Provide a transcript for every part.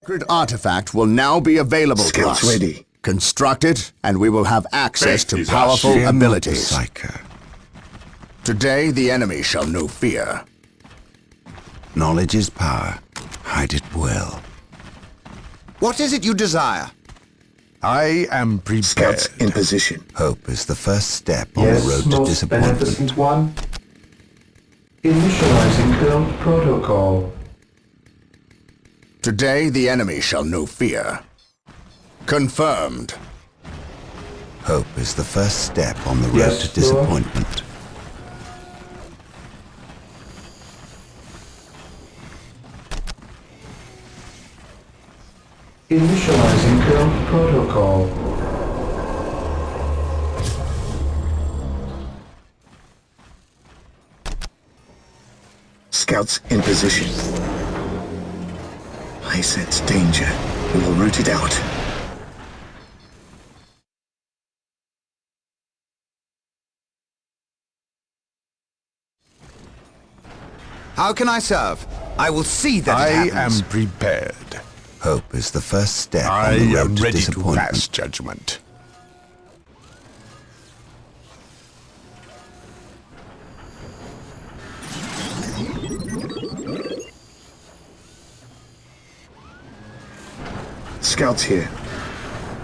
Sacred artifact will now be available to us. Scouts ready. Construct it, and we will have access Faith to is powerful our shield. abilities. Psycho. Today, the enemy shall know fear. Knowledge is power. Hide it well. What is it you desire? I am prepared. Scouts in position. Hope is the first step on Yes, the road to most disappointment. beneficent one. Initializing build protocol. Today, the enemy shall know fear. Confirmed. Hope is the first step on the road Yes, to Lord. disappointment. Initializing build protocol. Scouts in position. I sense danger. We will root it out. How can I serve? I will see that I it happens. am prepared. Hope is the first step I on the road am to ready to disappointment. pass judgment. Scouts here.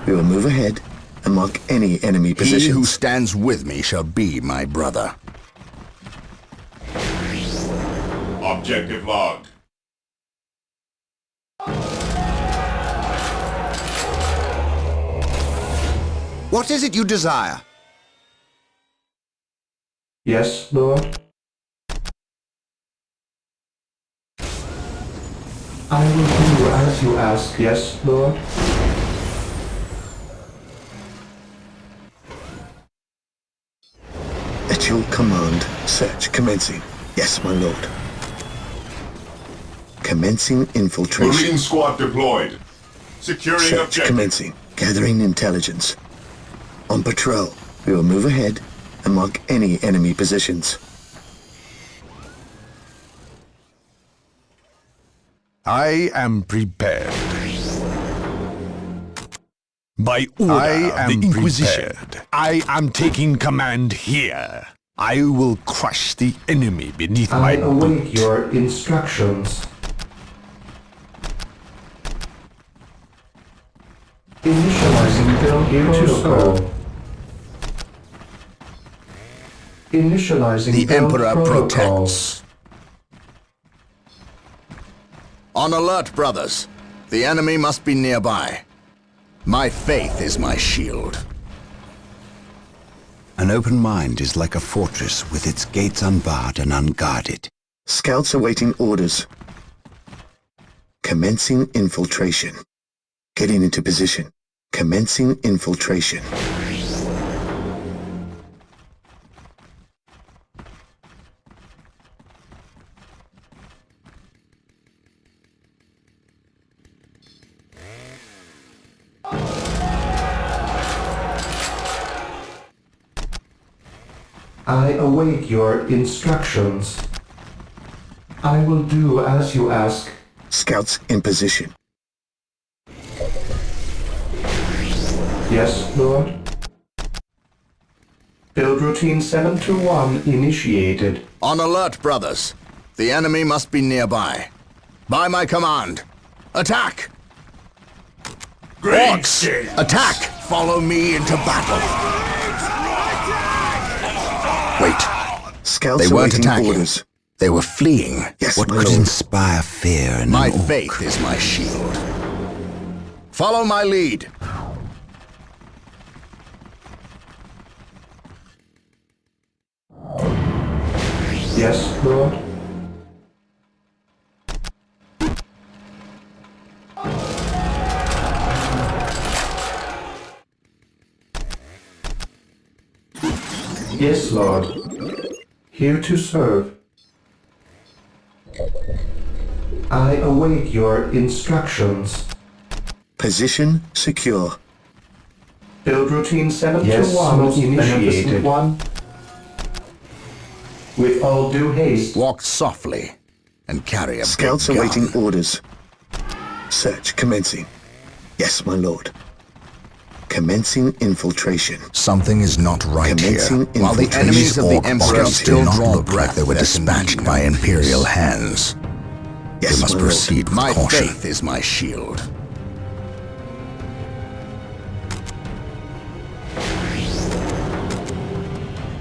We will move ahead and mark any enemy He positions. who stands with me shall be my brother. Objective logged. What is it you desire? Yes, Lord. I will do as you ask. Yes, Lord. At your command, search commencing. Yes, my lord. Commencing infiltration. Marine squad deployed. Securing Search objective. commencing. Gathering intelligence. On patrol. We will move ahead and mark any enemy positions. I am prepared. By order I of am the Inquisition, prepared. I am taking command here. I will crush the enemy beneath I my await boot. your instructions. Initializing build protocol. Initializing The build Emperor protocol. protects. On alert, brothers. The enemy must be nearby. My faith is my shield. An open mind is like a fortress with its gates unbarred and unguarded. Scouts awaiting orders. Commencing infiltration. Getting into position. Commencing infiltration. I await your instructions. I will do as you ask. Scouts in position. Yes, Lord. Build routine 721 initiated. On alert, brothers. The enemy must be nearby. By my command. Attack! Orcs! Attack! Follow me into battle. Wait. Scouts They weren't awaiting attacking. orders. They were fleeing. Yes, What my could lord. inspire fear in My an orc? faith is my shield. Follow my lead. Yes, Lord. Yes, Lord. Here to serve. I await your instructions. Position secure. Build routine 721 initiated. With all due haste. Walk softly and carry a Scouts big awaiting gun. orders. Search commencing. Yes, my lord. Commencing infiltration. Something is not right Commencing here. While the infiltration. enemies of the Orc Emperor bodies still do not draw look breath, like they were were dispatched by Imperial hands. Yes, We must my lord. proceed with My caution. faith is my shield.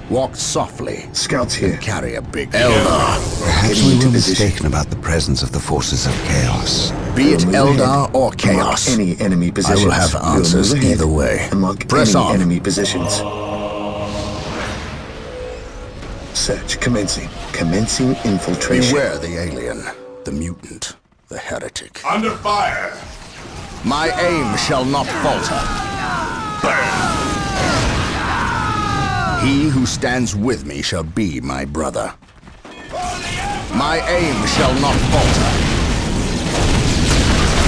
Walk softly. Scouts here. Carry a big Eldar. Perhaps Getting we into were position. mistaken about the presence of the forces of chaos. Be it We'll move Eldar ahead or and chaos. mark any enemy I positions. will have We'll answers move ahead either way. And mark Press any on. enemy positions. Search commencing. Commencing infiltration. Beware the alien, the mutant, the heretic. Under fire! My aim shall not falter. He who stands with me shall be my brother. My aim shall not falter.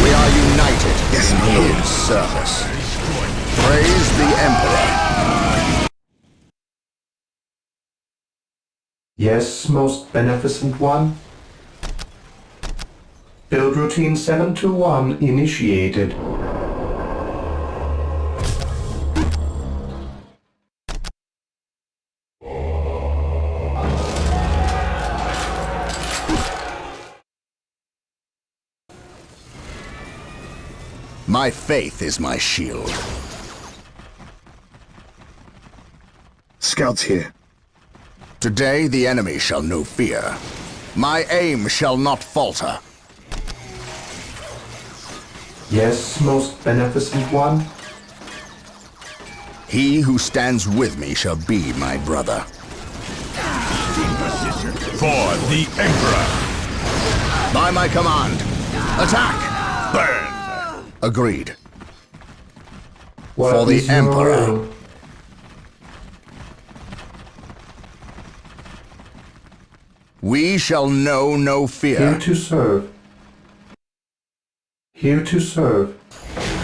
We are united in his service. Praise the Emperor. Yes, most beneficent one. Build routine 721 initiated. My faith is my shield. Scouts here. Today the enemy shall know fear. My aim shall not falter. Yes, most beneficent one. He who stands with me shall be my brother. For the Emperor! By my command, attack! Burn! Agreed. What For the is your Emperor. will? We shall know no Here fear. to serve. Here to serve.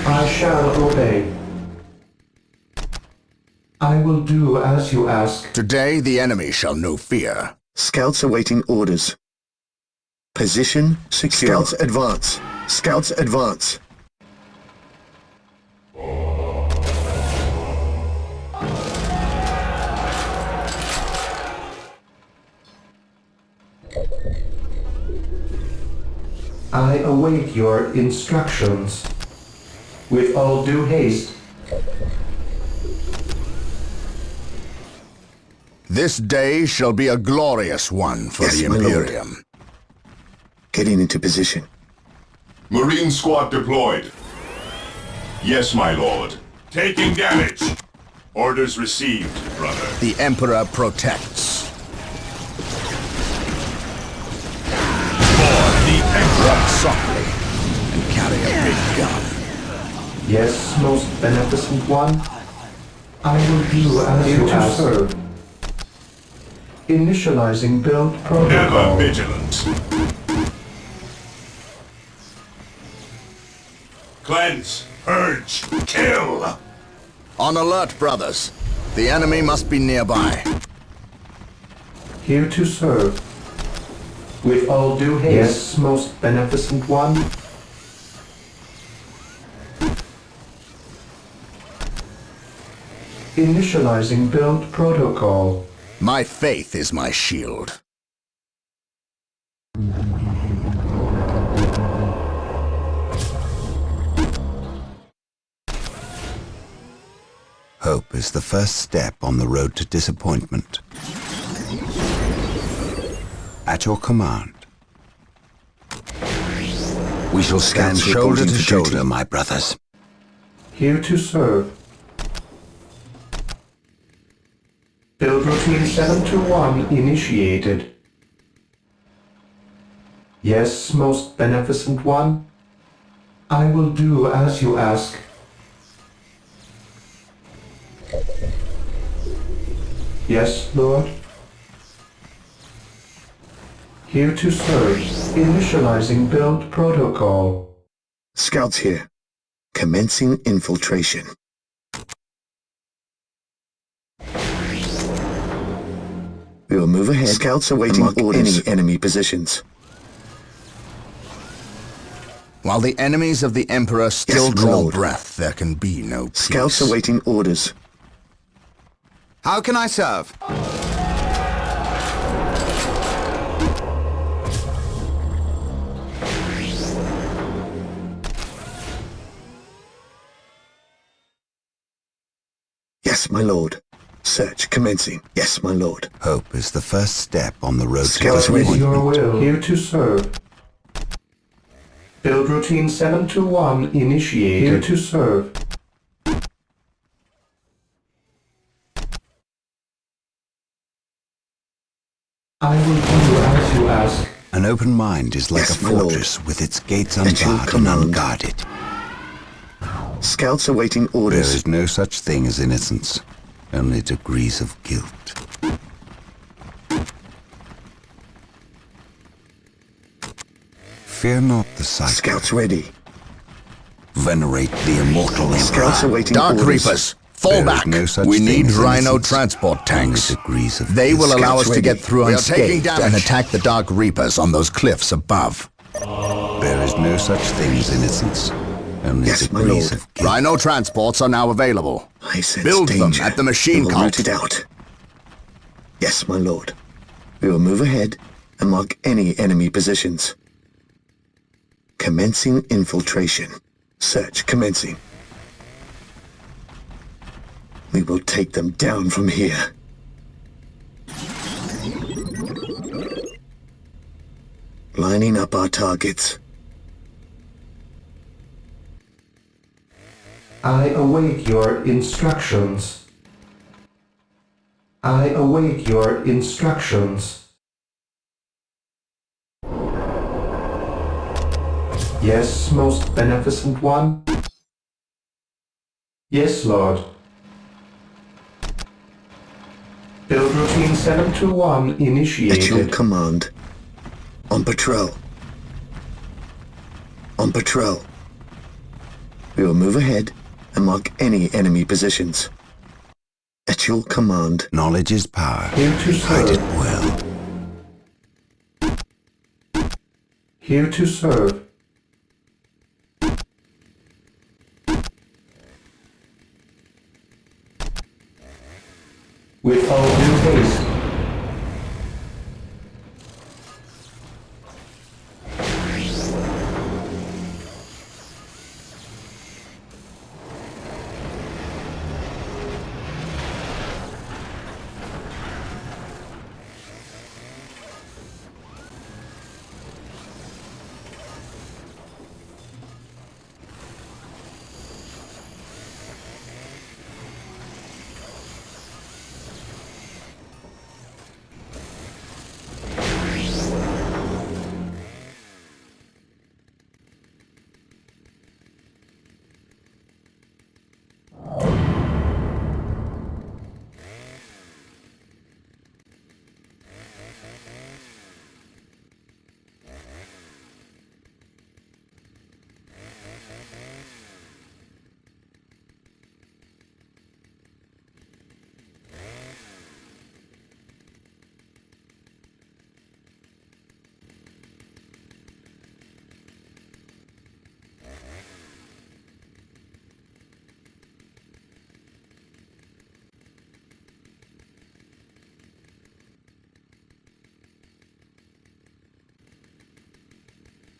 I shall obey. I will do as you ask. Today the enemy shall know fear. Scouts awaiting orders. Position secure. Scouts advance. Scouts advance. I await your instructions. With all due haste. This day shall be a glorious one for Yes, the my lord. Imperium. Getting into position. Marine squad deployed. Yes, my lord. Taking damage! Orders received, brother. The Emperor protects. For the Emperor! Walk softly and carry a big gun. Yes, most beneficent one. I will do as you ask. Serve. Initializing build Ever protocol. vigilant. Cleanse, purge, kill! On alert, brothers. The enemy must be nearby. Here to serve. With all due haste. Yes, most beneficent one. Initializing build protocol. My faith is my shield. Hope is the first step on the road to disappointment. At your command. We shall stand Scouts shoulder reporting to for shoulder, duty. my brothers. Here to serve. Build routine 721 initiated. Yes, most beneficent one. I will do as you ask. Yes, Lord. Here to serve. Initializing build protocol. Scouts here. Commencing infiltration. We will move ahead. Scouts awaiting orders. Any enemy positions. While the enemies of the Emperor still Yes, my draw lord. breath, there can be no peace. Scouts awaiting orders. How can I serve? Yes, my lord. Search commencing. Yes, my lord. Hope is the first step on the road to Scouts What is ready. your will? Here to serve. Build routine 721 initiated. Here to serve. I will do as you ask. An open mind is like Yes, a my lord. fortress with its gates At your unbarred and command. unguarded. Scouts awaiting There orders. is no such thing as innocence, only degrees of guilt. Fear not the sight. Scouts ready. Venerate the immortal Scouts Emperor. awaiting Dark orders. Reapers, fall There is back. no such We thing need as Rhino innocence, transport tanks. only degrees of They will guilt. allow us Scouts to get ready. through We are taking unscathed damage. and attack the Dark Reapers on those cliffs above. There is no such thing as innocence, only Yes, my degrees lord. of guilt. Rhino transports are now available. I sense Build them danger. at the machine We will cult. root it out. Yes, my lord. We will move ahead and mark any enemy positions. Commencing infiltration. Search commencing. We will take them down from here. Lining up our targets. I await your instructions. I await your instructions. Yes, most beneficent one. Yes, Lord. Build routine 721 At your initiated. command. On patrol. On patrol. We will move ahead and mark any enemy positions. At your command. Knowledge is power. Here to Hide it serve. well. Here to serve. With all due haste.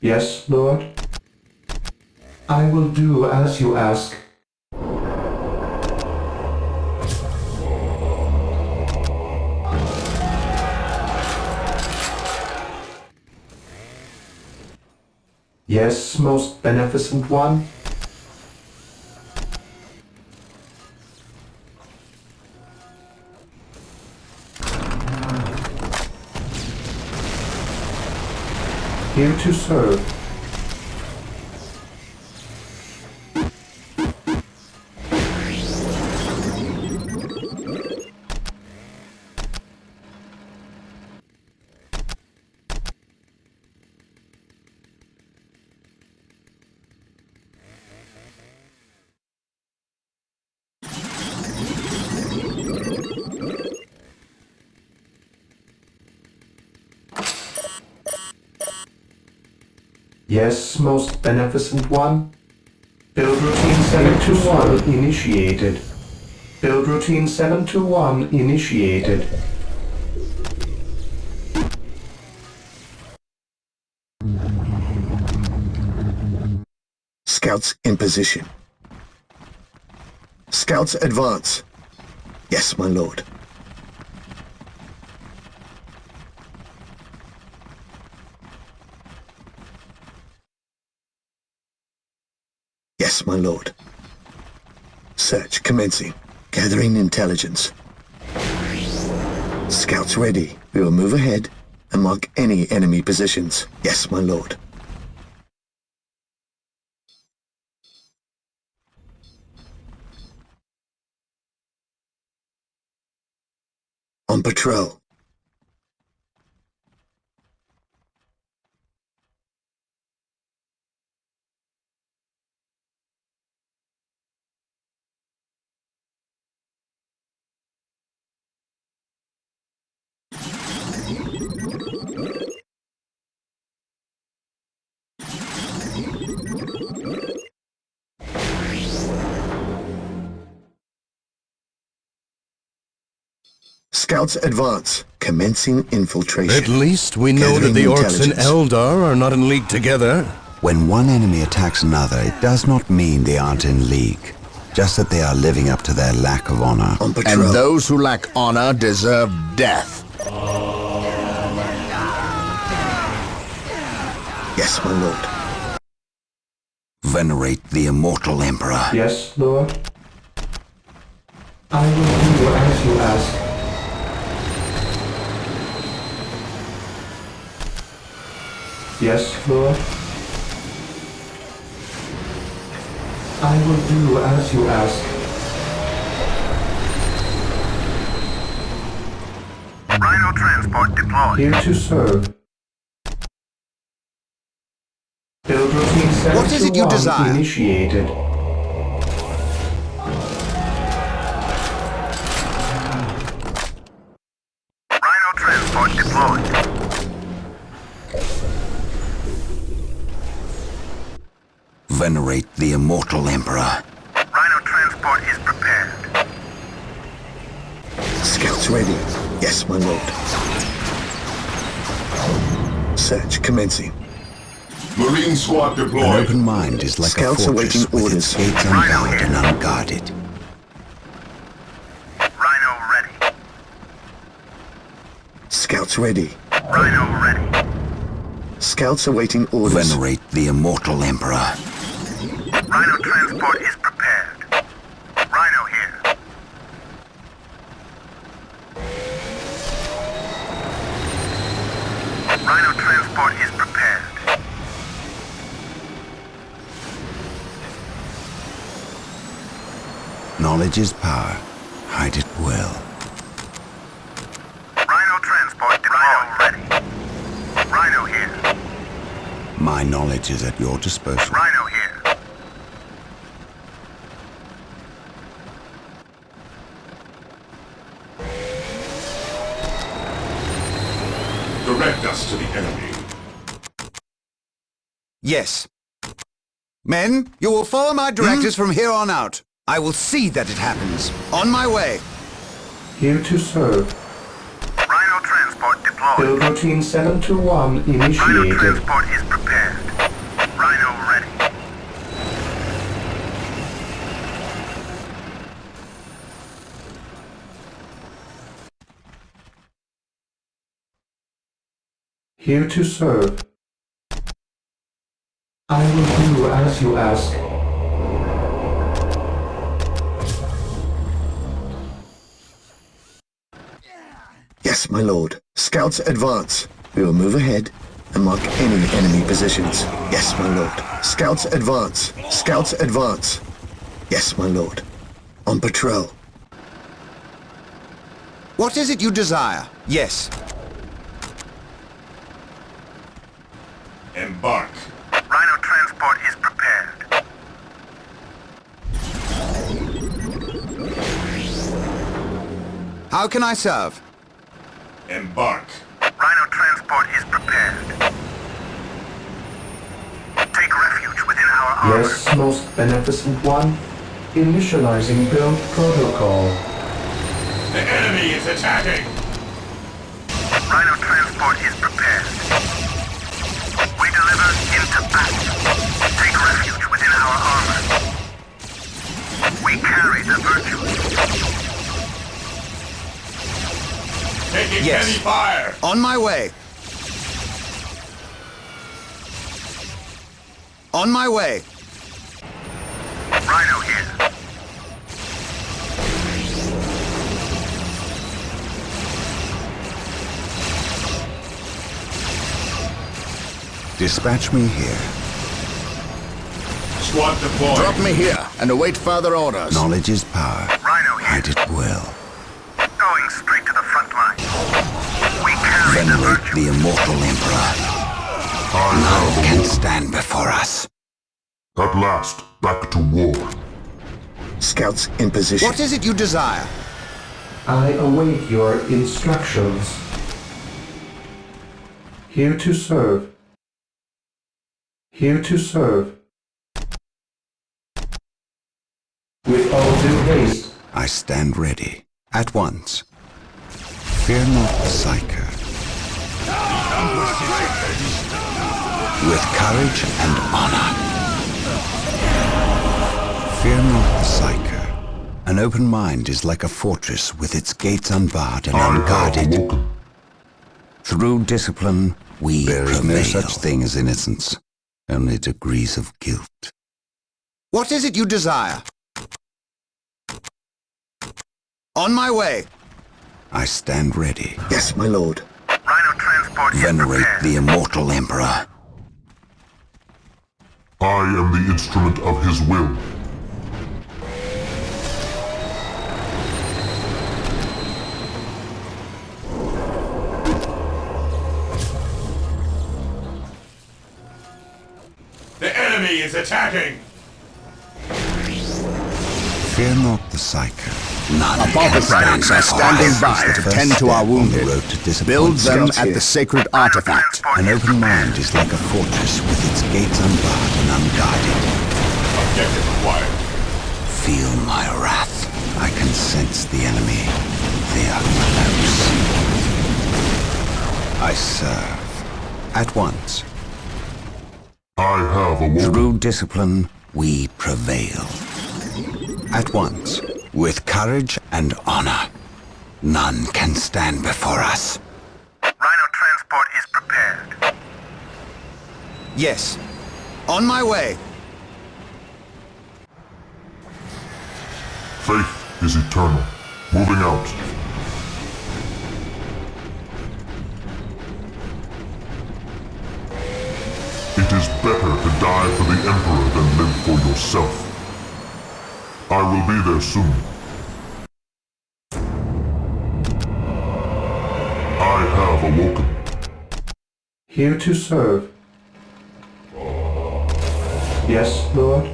Yes, Lord. I will do as you ask. Yes, most beneficent one. Here to serve. Yes, most beneficent one. Build routine 721 initiated. Build routine 721 initiated. Scouts in position. Scouts advance. Yes, my lord. Yes, my lord. Search commencing. Gathering intelligence. Scouts ready. We will move ahead and mark any enemy positions. Yes, my lord. On patrol. Scouts advance. Commencing infiltration. At least we know that Gathering the Orcs and intelligence. Eldar are not in league together. When one enemy attacks another, it does not mean they aren't in league. Just that they are living up to their lack of honor. On patrol. And those who lack honor deserve death. Yes, my lord. Venerate the immortal Emperor. Yes, Lord. I will do as you ask. Yes, Lord. I will do as you ask. Rhino transport deployed. Here to serve. Build routine 721 What is it you desire? initiated. Rhino transport deployed. Venerate the immortal Emperor. Rhino transport is prepared. Scouts ready. Yes, my lord. Search commencing. Marine squad An deployed. open mind is like Scouts a fortress awaiting with its orders. gates unbarred and unguarded. Rhino ready. Scouts ready. Rhino ready. Scouts awaiting orders. Venerate the immortal Emperor. Rhino transport is prepared. Rhino here. Rhino transport is prepared. Knowledge is power. Hide it well. Rhino transport deployed. Rhino ready. Rhino here. My knowledge is at your disposal. Rhino here. Direct us to the enemy. Yes. Men, you will follow my directives from here on out. I will see that it happens. On my way. Here to serve. Rhino transport deployed. Build routine 721 Rhino initiated. transport is prepared. Rhino ready. Here to serve. I will do as you ask. Yes, my lord. Scouts advance. We will move ahead and mark any enemy positions. Yes, my lord. Scouts advance. Scouts advance. Yes, my lord. On patrol. What is it you desire? Yes. Embark. Rhino transport is prepared. How can I serve? Embark. Rhino transport is prepared. armor. Yes, most beneficent one. Initializing build protocol. The enemy is attacking! Rhino transport is prepared. We deliver into battle. Take refuge within our armor. We carry the virtues. Taking Yes. heavy fire! On my way. On my way. Rhino here. Dispatch me here. Squad deployed. Drop me here and await further orders. Knowledge is power. Rhino here. Hide it well. Going straight to the front line. We carry the Venerate virtues. the immortal emperor. None can stand before us. At last, back to war. Scouts in position. What is it you desire? I await your instructions. Here to serve. Here to serve. With all due haste. I stand ready. At once. Fear not the Psyker. With courage and honor. Fear not the Psyker. An open mind is like a fortress with its gates unbarred and unguarded. Through discipline, we prevail. There is no such thing as innocence, only degrees of guilt. What is it you desire? On my way. I stand ready. Yes, my lord. Rhino transport is Venerate prepared. the immortal emperor. I am the instrument of his will. The enemy is attacking! Fear not the Psyker. None Apothecaries are standing by to tend to our wounded. Build them Scouts at here. the sacred artifact. An open mind is like a fortress with its gates unbarred and unguarded. Objective acquired. Feel my wrath. I can sense the enemy. They are close. I serve. At once. I have awoken. Through discipline, we prevail. At once. With courage and honor. None can stand before us. Rhino transport is prepared. Yes. On my way. Faith is eternal. Moving out. It is better to die for the Emperor than live for yourself. I will be there soon. I have awoken. Here to serve. Yes, Lord.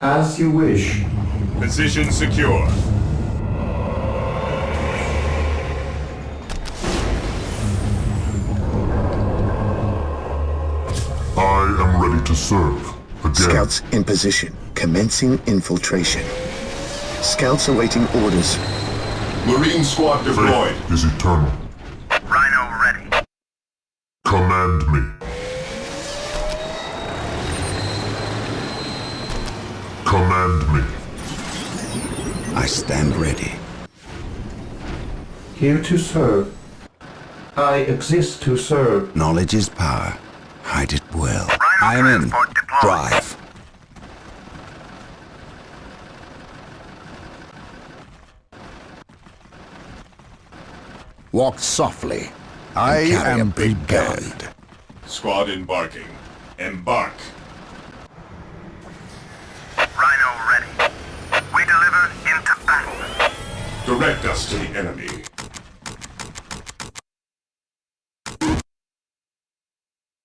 As you wish. Position secure. I am ready to serve. Again. Scouts in position. Commencing infiltration. Scouts awaiting orders. Marine squad deployed. Faith is eternal. Rhino ready. Command me. Command me. I stand ready. Here to serve. I exist to serve. Knowledge is power. Hide it well. Rhino I am in. transport deployed. Drive. Walk softly. I carry a am big prepared. Squad embarking. Embark. Rhino ready. We deliver into battle. Direct us to the enemy.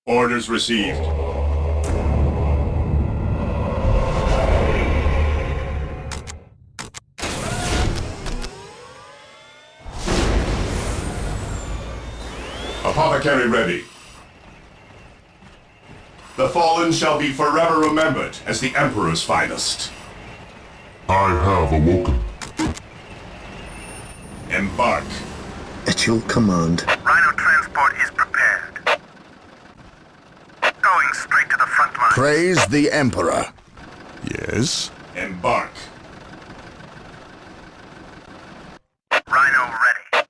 Orders received. Apothecary ready. The fallen shall be forever remembered as the Emperor's finest. I have awoken. Embark. At your command. Rhino transport is prepared. Going straight to the front line. Praise the Emperor. Yes? Embark. Rhino ready.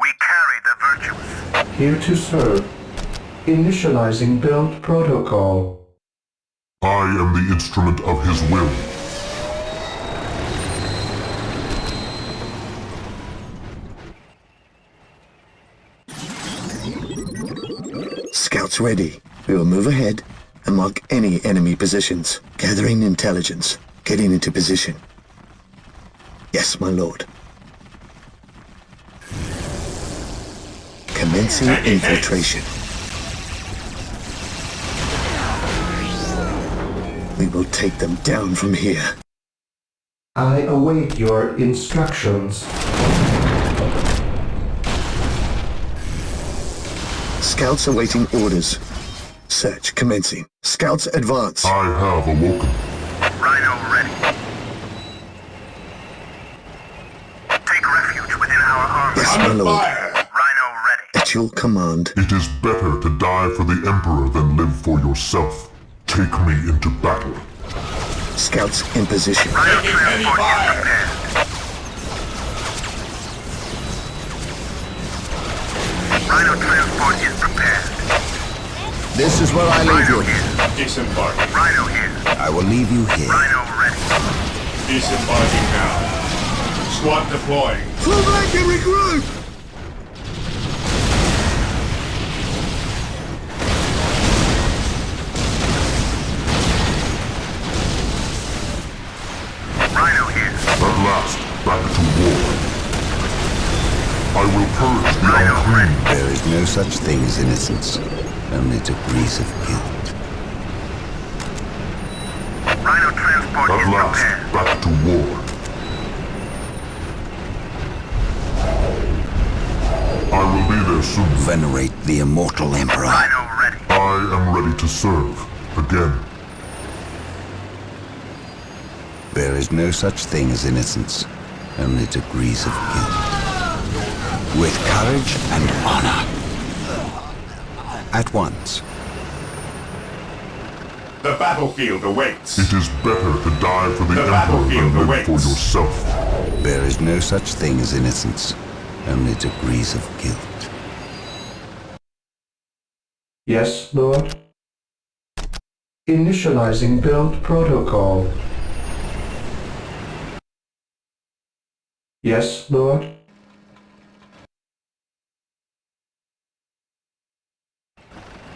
We carry the virtuous. Here to serve. Initializing build protocol. I am the instrument of his will. Scouts ready. We will move ahead and mark any enemy positions. Gathering intelligence. Getting into position. Yes, my lord. Commencing infiltration. We will take them down from here. I await your instructions. Scouts awaiting orders. Search commencing. Scouts advance. I have awoken. Rhino ready. Take refuge within our army. Yes, my lord. Fire! Rhino ready. At your command. It is better to die for the Emperor than live for yourself. Take me into battle. Scouts in position. Rhino Taking heavy transport is fire. prepared. Rhino transport is prepared. This is where I leave Rhino you. here. Disembarking. Rhino here. I will leave you here. Rhino ready. Disembarking now. Squad deploying. Fall back and regroup! Rhino here. At last, back to war. I will purge the Rhino unclean. ready. There is no such thing as innocence, only degrees of guilt. Rhino transport At is last, prepared. back to war. I will be there soon. Venerate the immortal Emperor. Rhino ready. I am ready to serve. Again. There is no such thing as innocence, only degrees of guilt. With courage and honor. At once. The battlefield awaits. It is better to die for the The Emperor battlefield than live for awaits. yourself. There is no such thing as innocence, only degrees of guilt. Yes, Lord. Initializing build protocol. Yes, Lord.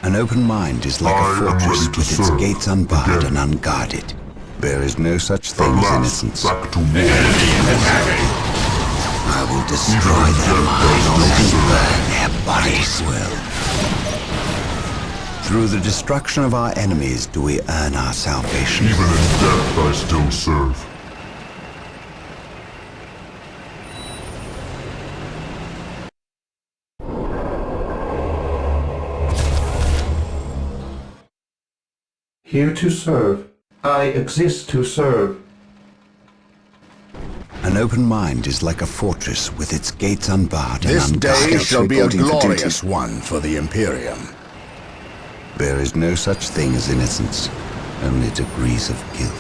An open mind is like I a am fortress ready to with its serve. gates unbarred Again. and unguarded. There is no such At thing as last, innocence. back to war. Enemy is attacking. I will destroy their minds and burn their bodies. Through the destruction of our enemies do we earn our salvation. Even in death I still serve. Here to serve. I exist to serve. An open mind is like a fortress with its gates unbarred This and day unguarded. shall be a reporting for glorious duty. one for the Imperium. There is no such thing as innocence, only degrees of guilt.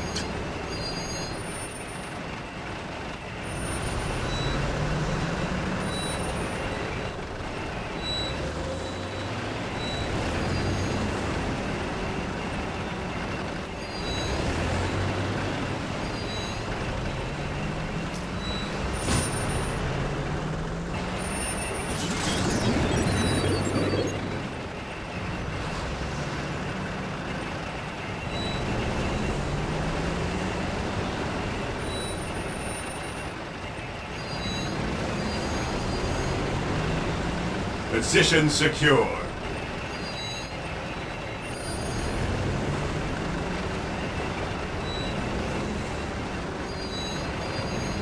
Position secure.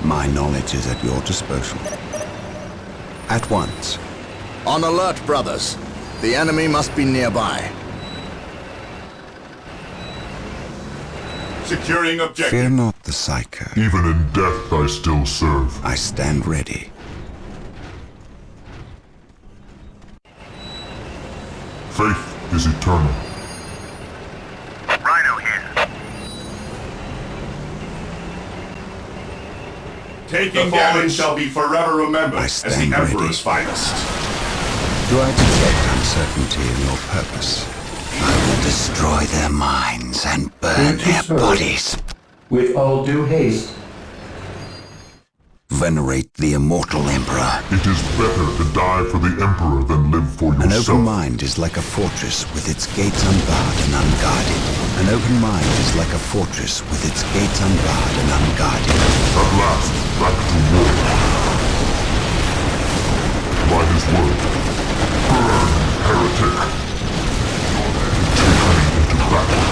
My knowledge is at your disposal. At once. On alert, brothers. The enemy must be nearby. Securing objective. Fear not the Psyker. Even in death I still serve. I stand ready. Faith is eternal. Rhino here. Taking damage shall be forever remembered I as the stand Emperor's ready. finest. Do I detect uncertainty in your purpose? I will destroy their minds and burn their bodies. With all due haste. Venerate the immortal Emperor. It is better to die for the Emperor than live for An yourself. open mind is like a fortress with its gates unbarred and unguarded. An open mind is like a fortress with its gates unbarred and unguarded. At last, back to war. By his word, burn, heretic! Take me into battle.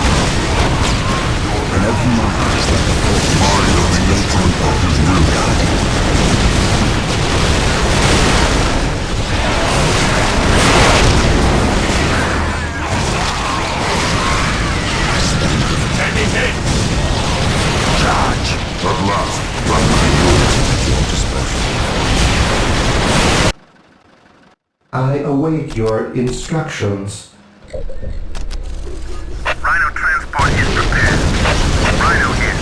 An open mind is like a fortress with its gates unbarred and unguarded. At last, back to war. At your disposal. I await your instructions. Rhino transport is prepared. Rhino here.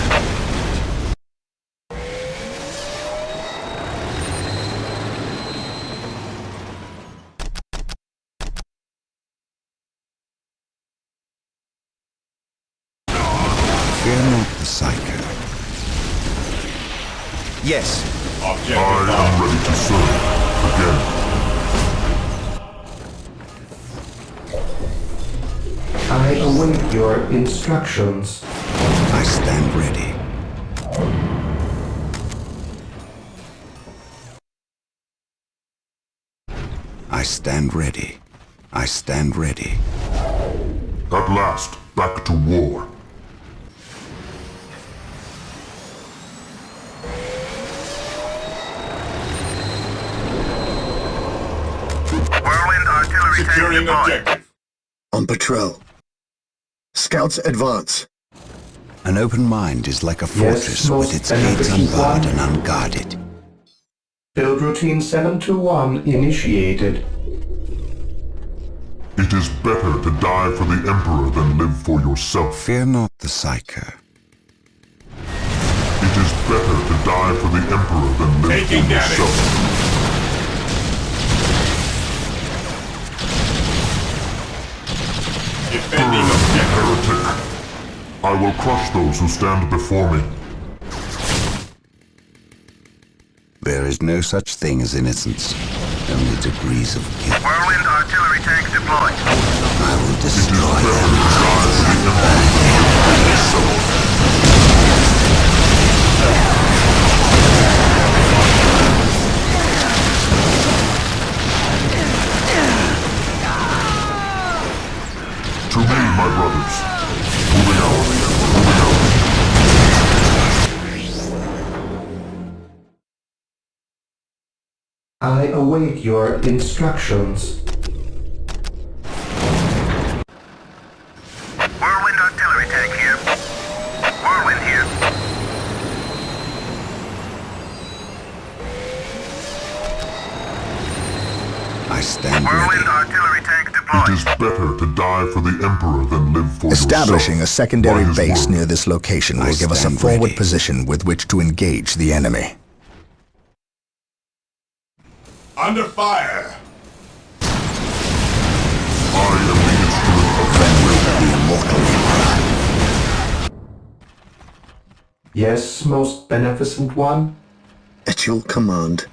Fear not the Psyker. Yes. Objective I am locked. ready to serve. Again. I await your instructions. I stand ready. I stand ready. I stand ready. At last, back to war. Whirlwind artillery tank Securing deployed. objective. On patrol. Scouts advance. An open mind is like a fortress with most its gates beneficent unbarred one. and unguarded. Build routine 721 initiated. It is better to die for the Emperor than live for yourself. Fear not the Psyker. It is better to die for the Emperor than live Taking for damage. yourself. Defending objective. Heretic! I will crush those who stand before me. There is no such thing as innocence, only degrees of guilt. Whirlwind artillery tanks deployed. I will It is destroy better them. to die for the Emperor than live for yourself. To me, my brothers. Moving out. Moving out. I await your instructions. Whirlwind artillery tank here. Whirlwind here. I stand Whirlwind ready. artillery tank It deployed. is better to die for the Emperor than live for Establishing a yourself. secondary By his base word. near this location I will give us a stand forward ready. position with which to engage the enemy. Under fire. I am the instrument of Venerate the immortal Emperor. Yes, most beneficent one. At your command.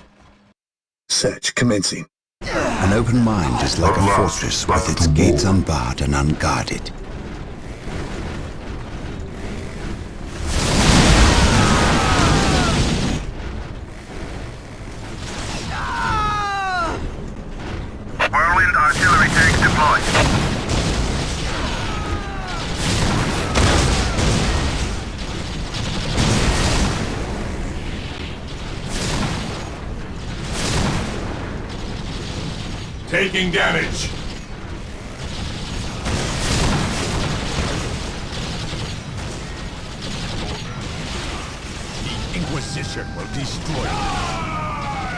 Search commencing. An open mind is like At a last, fortress back with its to gates war. unbarred and unguarded. Whirlwind artillery tank deployed. Taking damage. destruction will destroy you.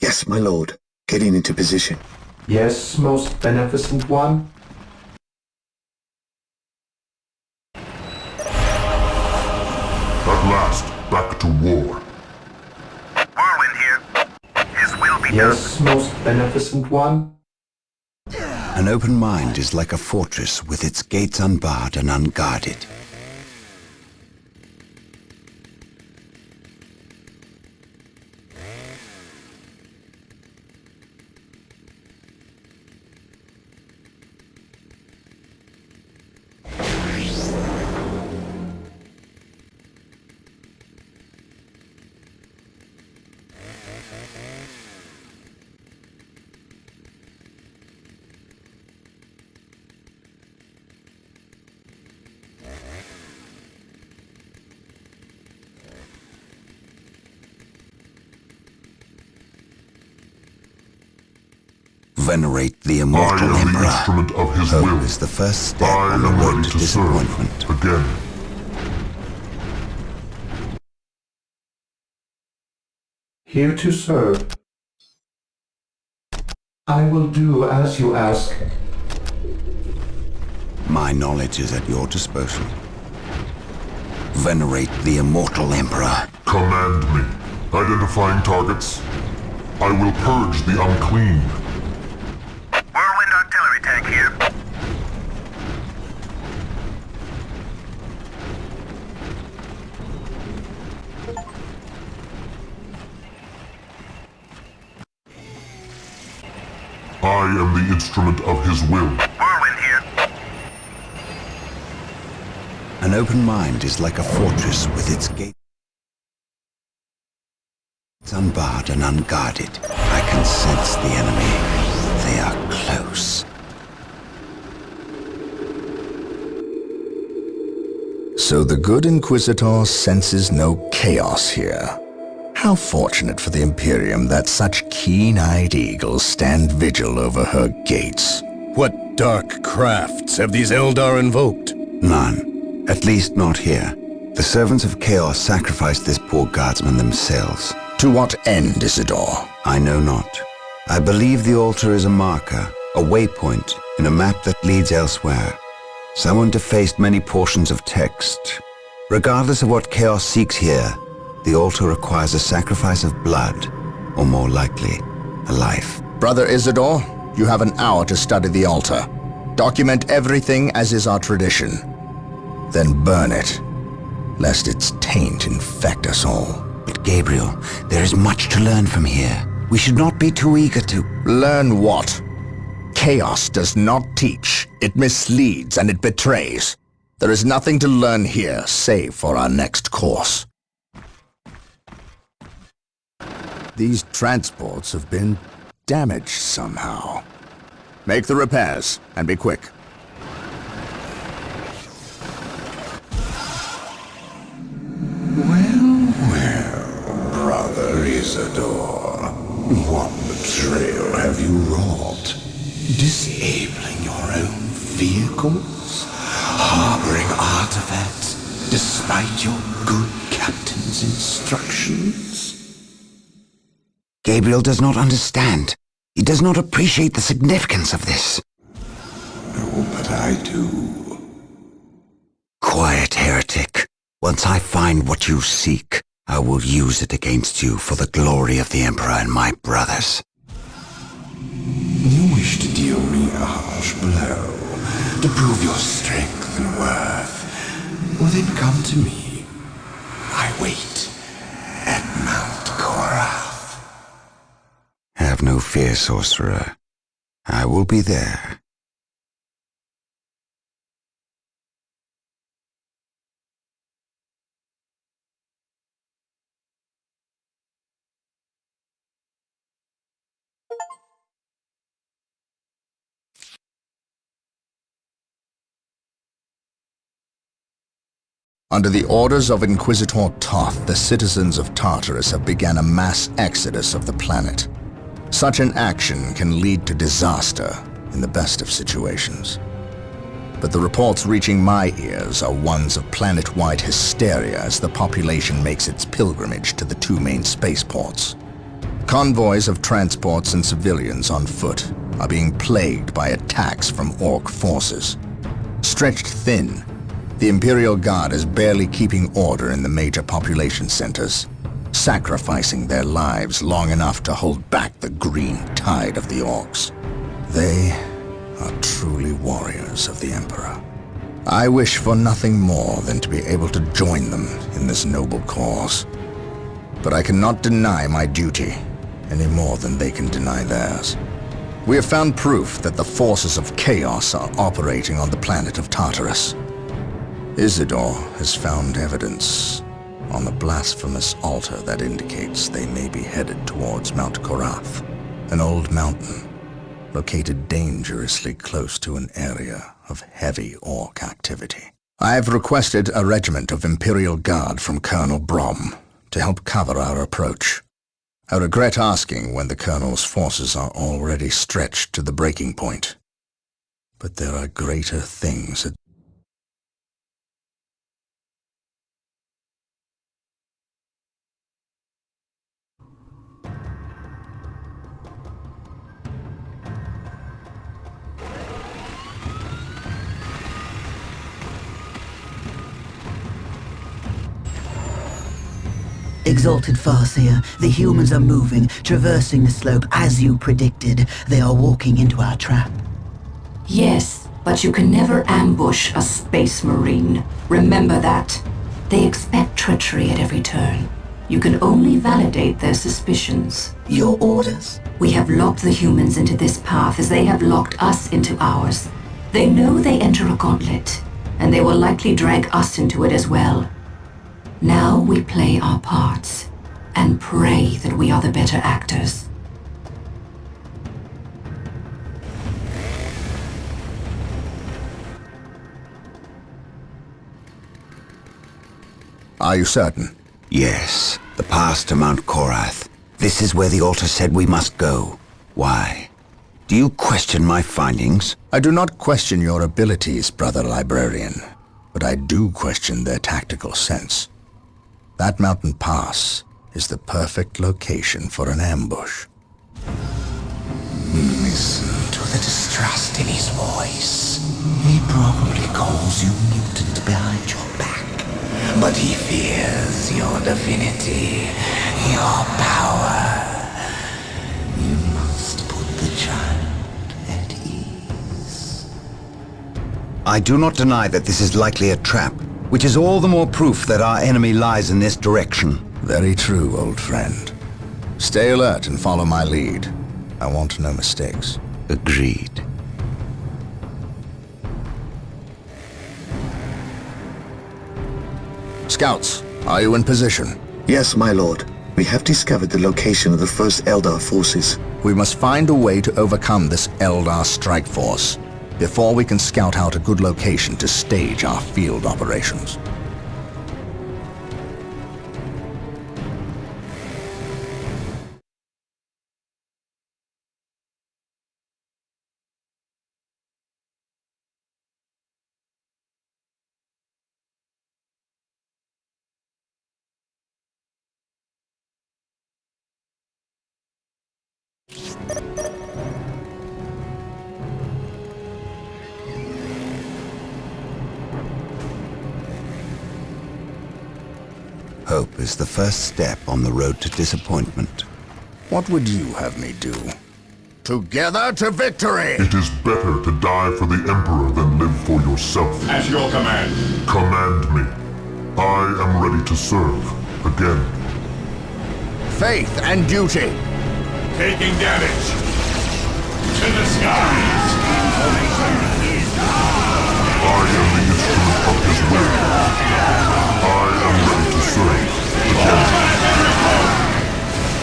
Yes, my lord. Getting into position. Yes, most beneficent one. At last, back to war. Whirlwind here. His will be done. Yes, most beneficent one. An open mind is like a fortress with its gates unbarred and unguarded. Venerate the immortal I am Emperor. the instrument of his Hope will. is the first step I on the am road ready to to serve. disappointment. Again. Here to serve. I will do as you ask. My knowledge is at your disposal. Venerate the immortal Emperor. Command me. Identifying targets. I will purge the unclean. Whirlwind artillery tank here. I am the instrument of his will. Whirlwind here. An open mind is like a fortress with its gates unbarred and unguarded. I can sense the enemy. They are close. So the good Inquisitor senses no chaos here. How fortunate for the Imperium that such keen-eyed eagles stand vigil over her gates. What dark crafts have these Eldar invoked? None. At least not here. The servants of Chaos sacrificed this poor guardsman themselves. To what end, Isidore? I know not. I believe the altar is a marker, a waypoint in a map that leads elsewhere. Someone defaced many portions of text. Regardless of what Chaos seeks here, the altar requires a sacrifice of blood, or more likely, a life. Brother Isidore, you have an hour to study the altar. Document everything as is our tradition. Then burn it, lest its taint infect us all. But Gabriel, there is much to learn from here. We should not be too eager to... Learn what? Chaos does not teach. It misleads and it betrays. There is nothing to learn here, save for our next course. These transports have been damaged somehow. Make the repairs, and be quick. Well, Brother Isidore, what betrayal have you wrought? Disabling your own vehicles? Harboring artifacts despite your good captain's instructions? Gabriel does not understand. He does not appreciate the significance of this. Oh, but I do. Quiet, heretic. Once I find what you seek, I will use it against you for the glory of the Emperor and my brothers. You wish to deal me a harsh blow, to prove your strength and worth. Well, then come to me. I wait at Mount Korath. Have no fear, sorcerer. I will be there. Under the orders of Inquisitor Toth, the citizens of Tartarus have begun a mass exodus of the planet. Such an action can lead to disaster in the best of situations. But the reports reaching my ears are ones of planet-wide hysteria as the population makes its pilgrimage to the two main spaceports. Convoys of transports and civilians on foot are being plagued by attacks from Orc forces. Stretched thin, the Imperial Guard is barely keeping order in the major population centers, sacrificing their lives long enough to hold back the green tide of the Orcs. They are truly warriors of the Emperor. I wish for nothing more than to be able to join them in this noble cause. But I cannot deny my duty any more than they can deny theirs. We have found proof that the forces of chaos are operating on the planet of Tartarus. Isidore has found evidence on the blasphemous altar that indicates they may be headed towards Mount Korath, an old mountain located dangerously close to an area of heavy Orc activity. I have requested a regiment of Imperial Guard from Colonel Brom to help cover our approach. I regret asking when the Colonel's forces are already stretched to the breaking point, but there are greater things at Exalted Farseer, the humans are moving, traversing the slope as you predicted. They are walking into our trap. Yes, but you can never ambush a space marine. Remember that. They expect treachery at every turn. You can only validate their suspicions. Your orders? We have locked the humans into this path as they have locked us into ours. They know they enter a gauntlet, and they will likely drag us into it as well. Now we play our parts, and pray that we are the better actors. Are you certain? Yes, the path to Mount Korath. This is where the altar said we must go. Why? Do you question my findings? I do not question your abilities, Brother Librarian, but I do question their tactical sense. That mountain pass is the perfect location for an ambush. Listen to the distrust in his voice. He probably calls you mutant behind your back, but he fears your divinity, your power. You must put the child at ease. I do not deny that this is likely a trap, which is all the more proof that our enemy lies in this direction. Very true, old friend. Stay alert and follow my lead. I want no mistakes. Agreed. Scouts, are you in position? Yes, my lord. We have discovered the location of the first Eldar forces. We must find a way to overcome this Eldar strike force before we can scout out a good location to stage our field operations. Hope is the first step on the road to disappointment. What would you have me do? Together to victory! It is better to die for the Emperor than live for yourself. At your command. Command me. I am ready to serve. Again. Faith and duty! Taking damage. To the skies! I am the instrument of his will. I am ready to serve. Again.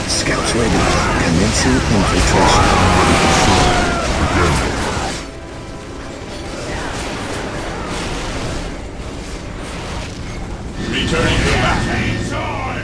Scouts ready. Commencing infiltration. Again. Returning to battle.